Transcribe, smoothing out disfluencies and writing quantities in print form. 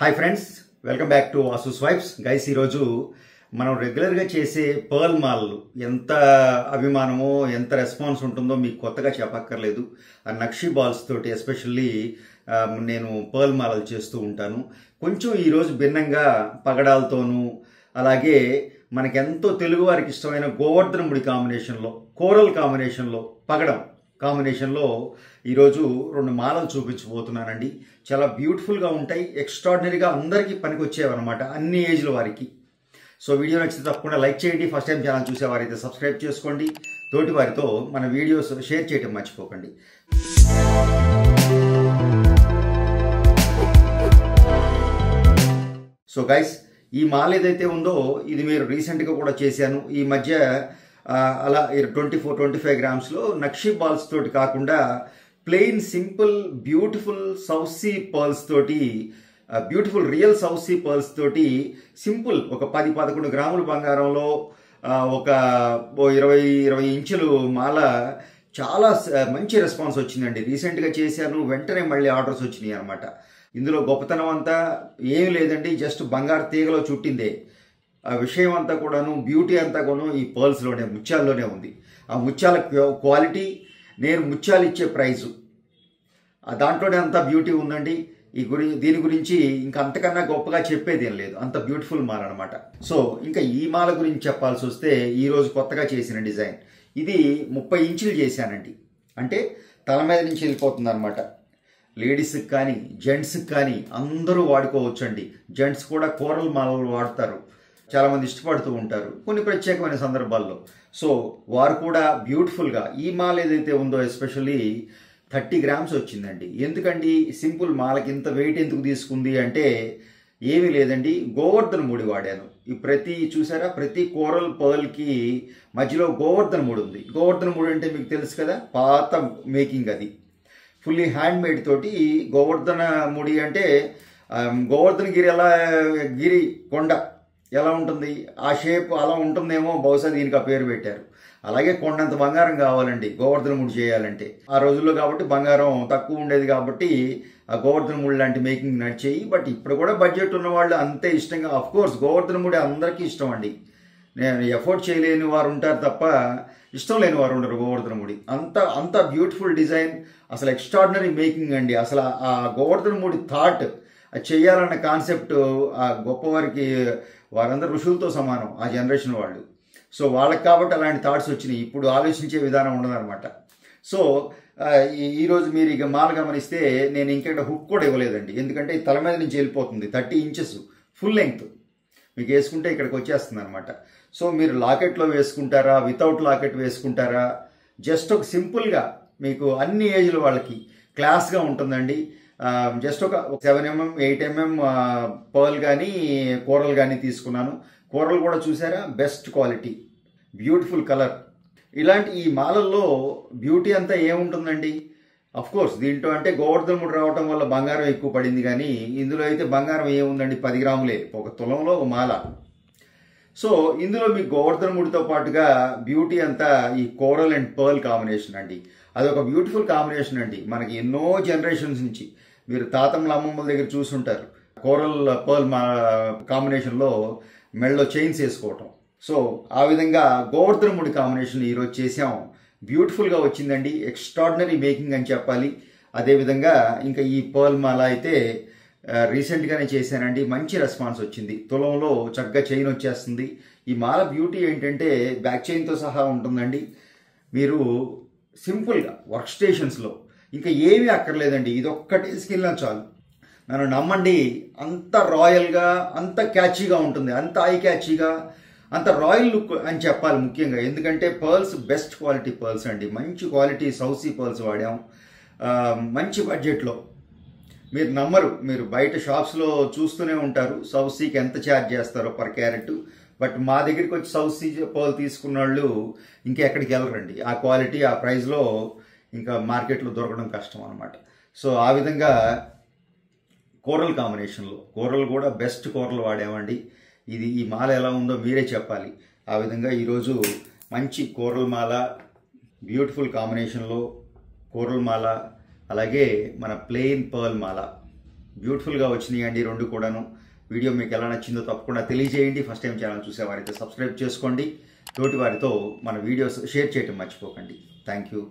Hi friends, welcome back to Vasu swipes. Guys, ఈరోజు మనం రెగ్యులర్గా చేసే పర్ల్ మాలలు ఎంత అభిమానమో ఎంత రెస్పాన్స్ ఉంటుందో మీకు కొత్తగా చెప్పక్కర్లేదు. ఆ నక్షి బాల్స్ తోటి ఎస్పెషల్లీ నేను పర్ల్ మాలలు చేస్తూ ఉంటాను. కొంచెం ఈరోజు భిన్నంగా పగడాలతోనూ అలాగే మనకెంతో తెలుగు వారికి ఇష్టమైన గోవర్ధన ముడి కాంబినేషన్లో, కోరల్ కాంబినేషన్లో, పగడం కాంబినేషన్లో ఈరోజు 2 మాలలు చూపించబోతున్నానండి. చాలా బ్యూటిఫుల్గా ఉంటాయి, ఎక్స్ట్రాడినరీగా అందరికీ పనికి వచ్చేవన్నమాట, అన్ని ఏజ్ల వారికి. సో వీడియో నచ్చితే తప్పకుండా లైక్ చేయండి. ఫస్ట్ టైం ఛానల్ చూసేవారైతే సబ్స్క్రైబ్ చేసుకోండి. తోటి వారితో మన వీడియోస్ షేర్ చేయడం మర్చిపోకండి. సో గైస్, ఈ మాల ఏదైతే ఉందో ఇది మీరు రీసెంట్గా కూడా చేశాను. ఈ మధ్య అలా 24-25 గ్రామ్స్లో నక్షి బాల్స్ తోటి కాకుండా plain simple beautiful south sea pearls తోటి, beautiful real south sea pearls తోటి సింపుల్ ఒక 10-11 గ్రాముల బంగారంలో ఒక 20 ఇంచులు మాల చాలా మంచి రెస్పాన్స్ వచ్చిందండి. రీసెంట్గా చేశాను, వెంటనే మళ్ళీ ఆర్డర్స్ వచ్చినాయి అనమాట. ఇందులో గొప్పతనం అంతా ఏమి లేదండి, జస్ట్ బంగారు తీగలో చుట్టిందే. ఆ విషయం అంతా కూడాను, బ్యూటీ అంతా కూడా ఈ పర్ల్స్లోనే, ముత్యాల్లోనే ఉంది. ఆ ముత్యాల క్వాలిటీ, నేను ముత్యాలు ఇచ్చే ప్రైజు, దాంట్లోనే అంత బ్యూటీ ఉందండి. దీని గురించి ఇంకా అంతకన్నా గొప్పగా చెప్పేది ఏం లేదు, అంత బ్యూటిఫుల్ మాల అనమాట. సో ఇంకా ఈ మాల గురించి చెప్పాల్సి వస్తే ఈరోజు కొత్తగా చేసిన డిజైన్ ఇది 30 ఇంచులు చేశానండి. అంటే తల మీద నుంచి వెళ్ళిపోతుంది అనమాట. లేడీస్కి కానీ జెంట్స్కి కానీ అందరూ వాడుకోవచ్చండి. జెంట్స్ కూడా కోరల్ మాలలు వాడతారు, చాలామంది ఇష్టపడుతూ ఉంటారు కొన్ని ప్రత్యేకమైన సందర్భాల్లో. సో వారు కూడా బ్యూటిఫుల్గా ఈ మాల ఏదైతే ఉందో ఎస్పెషల్లీ 30 గ్రామ్స్ వచ్చిందండి. ఎందుకండి సింపుల్ మాలకి ఇంత వెయిట్ ఎందుకు తీసుకుంది అంటే ఏమీ లేదండి, గోవర్ధన ముడి వాడాను. చూసారా, ప్రతి కోరల్ పర్ల్కి మధ్యలో గోవర్ధన ముడి ఉంది. గోవర్ధన ముడి అంటే మీకు తెలుసు కదా, పాత మేకింగ్, అది ఫుల్లీ హ్యాండ్ మేడ్ తోటి. గోవర్ధన ముడి అంటే గోవర్ధన గిరి కొండ ఎలా ఉంటుంది, ఆ షేప్ అలా ఉంటుందేమో, బహుశా దీనికి ఆ పేరు పెట్టారు. అలాగే కొండంత బంగారం కావాలండి గోవర్ధన ముడి చేయాలంటే. ఆ రోజుల్లో కాబట్టి బంగారం తక్కువ ఉండేది కాబట్టి ఆ గోవర్ధన ముడి లాంటి మేకింగ్ నడిచేయి. బట్ ఇప్పుడు కూడా బడ్జెట్ ఉన్న వాళ్ళు అంతే ఇష్టంగా, అఫ్ కోర్స్ గోవర్ధన ముడి అందరికీ ఇష్టం అండి. నేను ఎఫోర్డ్ చేయలేని వారు ఉంటారు తప్ప ఇష్టం లేని వారు ఉండరు గోవర్ధన ముడి. అంత బ్యూటిఫుల్ డిజైన్, అసలు ఎక్స్ట్రాడినరీ మేకింగ్ అండి. అసలు ఆ గోవర్ధన ముడి థాట్, అది చేయాలన్న కాన్సెప్ట్ ఆ గొప్పవారికి, వారందరూ ఋషులతో సమానం ఆ జనరేషన్ వాళ్ళు. సో వాళ్ళకి కాబట్టి అలాంటి థాట్స్ వచ్చినాయి. ఇప్పుడు ఆలోచించే విధానం ఉండదన్నమాట. సో ఈరోజు మీరు ఇక మాల గమనిస్తే నేను ఇంకెక్కడ హుక్ కూడా ఇవ్వలేదండి, ఎందుకంటే తల మీద నుంచి వెళ్ళిపోతుంది. 30 ఇంచెస్ ఫుల్ లెంగ్త్ మీకు వేసుకుంటే ఇక్కడికి వచ్చేస్తుంది అనమాట. సో మీరు లాకెట్లో వేసుకుంటారా, వితౌట్ లాకెట్ వేసుకుంటారా, జస్ట్ ఒక సింపుల్గా మీకు అన్ని ఏజ్ల వాళ్ళకి క్లాస్గా ఉంటుందండి. జస్ట్ ఒక 7mm 8mm పర్ల్ కానీ కోరల్ కానీ తీసుకున్నాను. కోరల్ కూడా చూసారా, బెస్ట్ క్వాలిటీ, బ్యూటిఫుల్ కలర్. ఇలాంటి ఈ మాలల్లో బ్యూటీ అంతా ఏముంటుందండి, అఫ్ కోర్స్ దీంట్లో అంటే గోవర్ధన ముడి రావటం వల్ల బంగారం ఎక్కువ పడింది, కానీ ఇందులో అయితే బంగారం ఏముందండి, 10 గ్రాములే, ఒక తులంలో ఒక మాల. సో ఇందులో మీ గోవర్ధన ముడితో పాటుగా బ్యూటీ అంతా ఈ కోరల్ అండ్ పర్ల్ కాంబినేషన్ అండి. అదొక బ్యూటిఫుల్ కాంబినేషన్ అండి. మనకి ఎన్నో జనరేషన్స్ నుంచి మీరు తాతమ్మల అమ్మమ్మల దగ్గర చూసుంటారు, కోరల్ పర్ల్ కాంబినేషన్లో మెడలో చైన్స్ వేసుకోవటం. సో ఆ విధంగా గోవర్ధన ముడి కాంబినేషన్ ఈరోజు చేసాం. బ్యూటిఫుల్గా వచ్చిందండి, ఎక్స్ట్రాడినరీ మేకింగ్ అని చెప్పాలి. అదేవిధంగా ఇంకా ఈ పర్ల్ మాల అయితే రీసెంట్గానే చేశానండి, మంచి రెస్పాన్స్ వచ్చింది. తులంలో చక్కగా చైన్ వచ్చేస్తుంది. ఈ మాల బ్యూటీ ఏంటంటే బ్యాక్ చైన్తో సహా ఉంటుందండి. మీరు సింపుల్గా వర్క్ స్టేషన్స్లో ఇంకా ఏమీ అక్కర్లేదండి, ఇదొక్కటి స్కిల్లా చాలు. నన్ను నమ్మండి, అంత రాయల్గా, అంత క్యాచీగా ఉంటుంది, అంత ఐ క్యాచీగా, అంత రాయల్ లుక్ అని చెప్పాలి ముఖ్యంగా. ఎందుకంటే పర్ల్స్ బెస్ట్ క్వాలిటీ పర్ల్స్ అండి, మంచి క్వాలిటీ సౌత్ సీ పర్ల్స్ వాడాం మంచి బడ్జెట్లో. మీరు నమ్మరు, మీరు బయట షాప్స్లో చూస్తూనే ఉంటారు సౌత్ సీకి ఎంత ఛార్జ్ చేస్తారో పర్ క్యారెట్. బట్ మా దగ్గరికి వచ్చి సౌత్ సీ పర్ల్ తీసుకున్న వాళ్ళు ఇంకెక్కడికి వెళ్ళరండి. ఆ క్వాలిటీ ఆ ప్రైస్లో ఇంకా మార్కెట్లో దొరకడం కష్టం అనమాట. సో ఆ విధంగా కోరల్ కాంబినేషన్లో, కోరల్ కూడా బెస్ట్ కోరల్ వాడామండి. ఈ మాల ఎలా ఉందో మీరే చెప్పాలి. ఆ విధంగా ఈరోజు మంచి కోరల్ మాల, బ్యూటిఫుల్ కాంబినేషన్లో కోరల్ మాల, అలాగే మన ప్లెయిన్ పర్ల్ మాల బ్యూటిఫుల్గా వచ్చినాయి అండి రెండు కూడాను. వీడియో మీకు ఎలా నచ్చిందో తప్పకుండా తెలియజేయండి. ఫస్ట్ టైం ఛానల్ చూసేవారైతే సబ్స్క్రైబ్ చేసుకోండి. తోటి వారితో మన వీడియోస్ షేర్ చేయడం మర్చిపోకండి. Thank you.